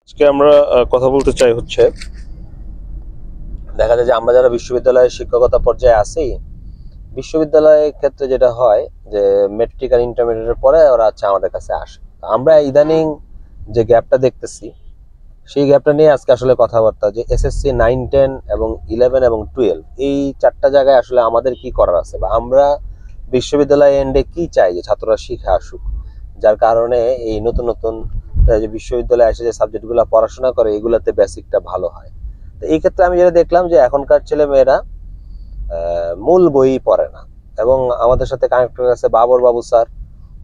আজকে আমরা কথা বলতে চাই হচ্ছে দেখা যায় যে আমরা যারা বিশ্ববিদ্যালয়ে শিক্ষকতা পর্যায়ে আছি, বিশ্ববিদ্যালয়ের ক্ষেত্রে যেটা হয় যে মেট্রিক আর ইন্টারমিডিয়েটের পরে ওরা আমাদের কাছে আসে। আমরা ইদানিং যে গ্যাপটা দেখতেছি সেই গ্যাপটা নিয়ে আজকে আসলে কথাবার্তা, যে এসএসসি 9, 10 এবং 11 এবং 12 এই চারটা জায়গায় আসলে আমাদের কি করার আছে, বা আমরা বিশ্ববিদ্যালয় এন্ডে কি চাই যে ছাত্ররা শিখে আসুক, যার কারণে এই নতুন নতুন যে বিশ্ববিদ্যালয়ে এসে যে সাবজেক্টগুলো পড়াশোনা করে এগুলাতে বেসিকটা ভালো হয়। তো এই ক্ষেত্রে আমি যেটা দেখলাম যে এখনকার ছেলে মেয়েরা মূল বই পড়ে না। এবং আমাদের সাথে কানেক্টেড আছে বাবর বাবু স্যার,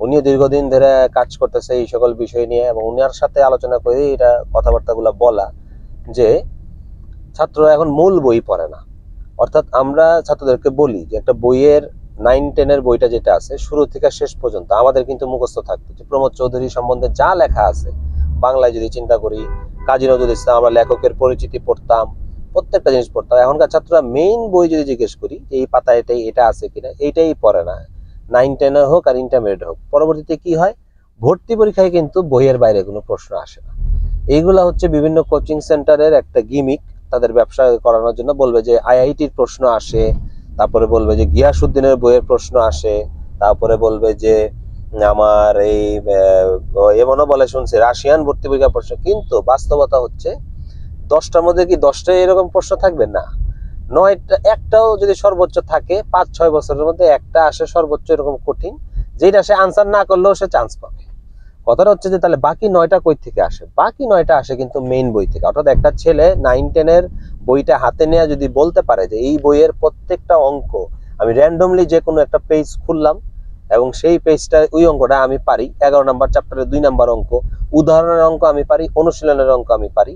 উনিও দীর্ঘদিন ধরে কাজ করতেছে এই সকল বিষয় নিয়ে, এবং উনার সাথে আলোচনা করে এটা কথাবার্তাগুলো বলা যে ছাত্ররা এখন মূল বই পড়ে না। অর্থাৎ আমরা ছাত্রদেরকে বলি যে একটা বইয়ের 9, 10 বইটা যেটা আছে শুরু থেকে শেষ পর্যন্ত আমাদের কিন্তু মুখস্থ থাকতো, যে প্রমোদ চৌধুরী সম্বন্ধে যা লেখা আছে বাংলায় যদি চিন্তা করি, কাজী নজরুল ইসলাম, আমরা লেখকের পরিচিতি পড়তাম, প্রত্যেকটা জিনিস পড়তাম। এখনকার ছাত্ররা মেইন বই যদি জিজ্ঞেস করি যে এই পাতা এটাই এটা আছে কিনা, এইটাই পড়ে না। 9, 10 হোক আর ইন্টারমিডিয়েট হোক, পরবর্তীতে কি হয়, ভর্তি পরীক্ষায় কিন্তু বইয়ের বাইরে কোনো প্রশ্ন আসে না। এইগুলা হচ্ছে বিভিন্ন কোচিং সেন্টারের একটা গিমিক, তাদের ব্যবসা করানোর জন্য। বলবে যে আইআইটির প্রশ্ন আসে, তারপরে বলবে যে গিয়াসউদ্দিনের বইয়ের প্রশ্ন আসে, তারপরে বলবে যে আমার এই এমনও বলে শুনছি রাশিয়ান ভর্তি পরীক্ষার প্রশ্ন। কিন্তু বাস্তবতা হচ্ছে 10টার মধ্যে কি 10টাই এরকম প্রশ্ন থাকবে না, 9টা একটাও যদি সর্বোচ্চ থাকে 5-6 বছরের মধ্যে একটা আসে সর্বোচ্চ এরকম কঠিন, যেটা সে আনসার না করলেও সে চান্স পাবে। কথাটা হচ্ছে যে তাহলে বাকি 9টা কই থেকে আসে? বাকি 9টা আসে কিন্তু মেইন বই থেকে। অর্থাৎ একটা ছেলে 9, 10 বইটা হাতে নিয়ে যদি বলতে পারে যে এই বইয়ের প্রত্যেকটা অঙ্ক আমি র্যান্ডমলি যে কোনো একটা পেজ খুললাম এবং সেই পেজটা ওই অঙ্কটা আমি পারি, 11 নম্বর চ্যাপ্টারের 2 নম্বর অঙ্ক, উদাহরণের অঙ্ক আমি পারি, অনুশীলনের অঙ্ক আমি পারি,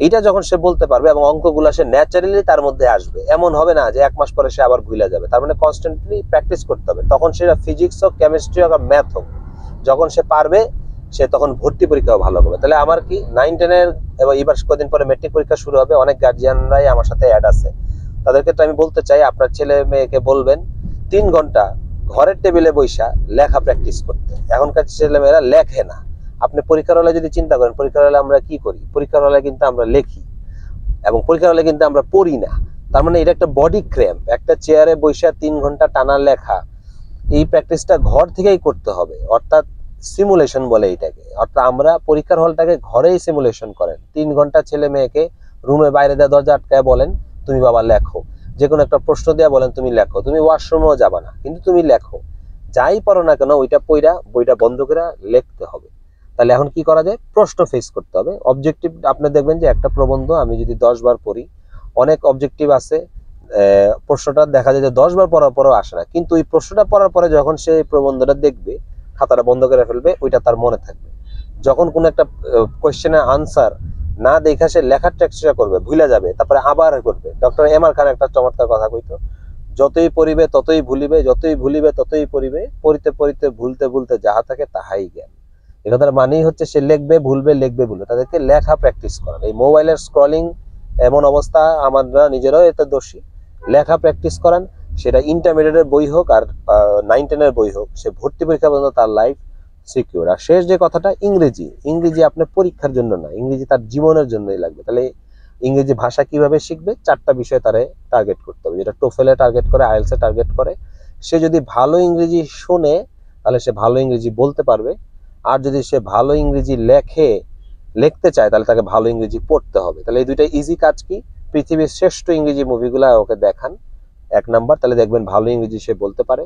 এইটা যখন সে বলতে পারবে এবং অঙ্কগুলো সে ন্যাচারালি তার মধ্যে আসবে, এমন হবে না যে 1 মাস পরে সে আবার ভুলে যাবে। তার মানে কনস্ট্যান্টলি প্র্যাকটিস করতে হবে। তখন সেটা ফিজিক্স হোক, কেমিস্ট্রি হোক, ম্যাথ হোক, যখন সে পারবে সে তখন ভর্তি পরীক্ষাও ভালো করবে। তাহলে আমার কি 9, 10 এবং এবার কদিন পরে মেট্রিক পরীক্ষা শুরু হবে, অনেক গার্জিয়ানরাই আমার সাথে অ্যাড আছে। তাদেরকে তো আমি বলতে চাই, আপনার ছেলে মেয়েকে বলবেন 3 ঘন্টা ঘরের টেবিলে বৈশা লেখা প্র্যাকটিস করতে। এখনকার ছেলে মেয়েরা লেখে না। আপনি পরীক্ষার হলে যদি চিন্তা করেন, পরীক্ষার হলে আমরা কি করি? পরীক্ষার হলে কিন্তু আমরা লেখি, এবং পরীক্ষার হলে কিন্তু আমরা পড়ি না। তার মানে এটা একটা বডি ক্র্যাম্প। একটা চেয়ারে বৈশা 3 ঘন্টা টানা লেখা, এই প্র্যাকটিসটা ঘর থেকেই করতে হবে। অর্থাৎ সিমুলেশন বলে এটাকে। অর্থাৎ আমরা পরীক্ষার হলটাকে ঘরেই সিমুলেশন করেন। 3 ঘন্টা ছেলে মেয়েকে রুমে বাইরে দেওয়া দরজা আটকায় বলেন তুমি বাবা লেখো, যে কোনো একটা প্রশ্ন দেওয়া বলেন তুমি লেখো, তুমি ওয়াশরুমেও যাবা না কিন্তু তুমি লেখো, যাই পারো না কেন ওইটা পইরা বইটা বন্ধ করে লিখতে হবে। তাহলে এখন কি করা যায়? প্রশ্ন ফেস করতে হবে। অবজেক্টিভ আপনি দেখবেন যে একটা প্রবন্ধ আমি যদি 10 বার পড়ি, অনেক অবজেক্টিভ আছে প্রশ্নটা দেখা যায় যে 10 বার পড়ার পরেও আসে না, কিন্তু ওই প্রশ্নটা পড়ার পরে যখন সে প্রবন্ধটা দেখবে, খাতাটা বন্ধ করে ফেলবে, ওইটা তার মনে থাকবে। যখন কোনো একটা কোয়েশ্চেনের আনসার না দেখা সে লেখার চেষ্টা করবে, ভুলে যাবে, তারপরে আবার করবে। ডক্টর এমআর খান একটা চমৎকার কথা কইতো, যতই পড়িবে ততই ভুলিবে, যতই ভুলিবে ততই পড়িবে, পড়িতে পড়িতে ভুলতে ভুলতে যাহা থাকে তাহাই জ্ঞান। এ কথার মানেই হচ্ছে সে লিখবে ভুলবে, লিখবে ভুলবে। তাদেরকে লেখা প্র্যাকটিস করেন। এই মোবাইলের স্ক্রলিং এমন অবস্থা, আমরা নিজেরাও এতে দোষী। লেখা প্র্যাকটিস করান, সেটা ইন্টারমিডিয়েটের বই হোক আর 9, 10 বই হোক, সে ভর্তি পরীক্ষা পর্যন্ত তার লাইফ সিকিউর। আর শেষ যে কথাটা, ইংরেজি। ইংরেজি আপনার পরীক্ষার জন্য না, ইংরেজি তার জীবনের জন্যই লাগবে। তাহলে ইংরেজি ভাষা কিভাবে শিখবে? 4টা বিষয় তারে টার্গেট করতে হবে, যেটা টোফেলে টার্গেট করে, আইএলস এ টার্গেট করে। সে যদি ভালো ইংরেজি শোনে তাহলে সে ভালো ইংরেজি বলতে পারবে, আর যদি সে ভালো ইংরেজি লিখতে চায় তাহলে তাকে ভালো ইংরেজি পড়তে হবে। তাহলে এই দুইটা ইজি কাজ কি? পৃথিবীর শ্রেষ্ঠ ইংরেজি মুভিগুলা ওকে দেখান 1 নাম্বার, তাহলে দেখবেন ভালো ইংরেজি সে বলতে পারে।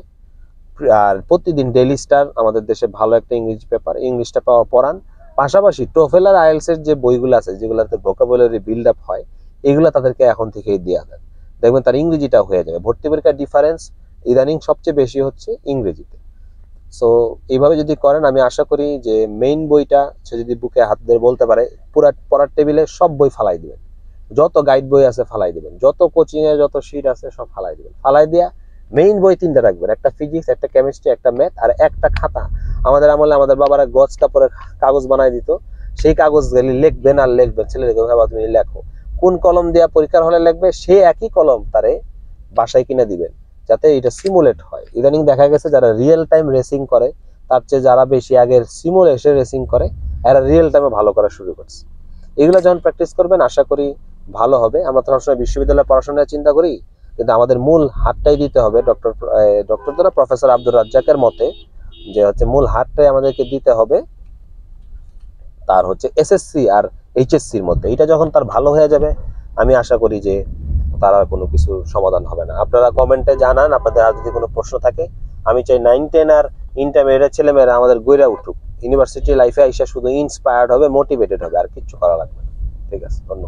আর প্রতিদিন ডেইলি স্টার আমাদের দেশে ভালো একটা ইংরেজি পেপার, ইংলিশটা পড়ান। পাশাপাশি টোফেল আর আইএলস এর যে বইগুলো আছে যেগুলোতে ভোকাবুলারি বিল্ড আপ হয়, এগুলো তাদেরকে এখন থেকেই দেওয়া দেন, দেখবেন তার ইংরেজিটা হয়ে যাবে। ভর্তি পরীক্ষার ডিফারেন্স ইদানিং সবচেয়ে বেশি হচ্ছে ইংরেজিতে। সো এইভাবে যদি করেন, আমি আশা করি যে মেইন বইটা সে যদি বুকে হাত দিয়ে বলতে পারে, পুরা পড়ার টেবিলে সব বই ফালাই দিবেন, যত গাইড বই আছে ফালাই দিবেন, যত কোচিং এ যত শিট আছে সব ফালাই দিবেন। ফালাই দিয়া মেইন বই 3টা রাখবেন, একটা ফিজিক্স, একটা কেমিস্ট্রি, একটা ম্যাথ, আর একটা খাতা। আমাদের আমলে আমাদের বাবারা গজ কাপড়ের কাগজ বানাই দিত, সেই কাগজ লিখবেন আর লিখবেন। ছেলে দেখবেন বাবা তুমি লেখো, কোন কলম দিয়া পরীক্ষার হলে লিখবে সে একই কলম তারে বাসায় কিনে দিবেন, যাতে এটা সিমুলেট হয়। ইদানিং দেখা গেছে যারা রিয়েল টাইম রেসিং করে তার চেয়ে যারা বেশি আগের সিমুলেশন রেসিং করে, এরা রিয়েল টাইমে ভালো করা শুরু করছে। এগুলো যখন প্র্যাকটিস করবেন আশা করি ভালো হবে। আমরা তো সবসময় বিশ্ববিদ্যালয়ে পড়াশোনার চিন্তা করি, কিন্তু আমাদের মূল হাতটাই দিতে হবে ডক্টর দ্বারা প্রফেসর আব্দুর রাজ্জাকের মতে, যে হচ্ছে মূল হাতটাই আমাদেরকে দিতে হবে তার হচ্ছে এসএসসি আর এইচএসসির মধ্যে। এটা যখন তার ভালো হয়ে যাবে, আমি আশা করি যে তার আর কোনো কিছু সমাধান হবে না। আপনারা কমেন্টে জানান আপনাদের আর যদি কোনো প্রশ্ন থাকে। আমি চাই 9-10 আর ইন্টারমিডিয়েটের ছেলেমেয়েরা আমাদের গইরা উঠুক, ইউনিভার্সিটি লাইফে আইসা শুধু ইন্সপায়ার্ড হবে, মোটিভেটেড হবে, আর কিচ্ছু করা লাগবে না। ঠিক আছে, ধন্যবাদ।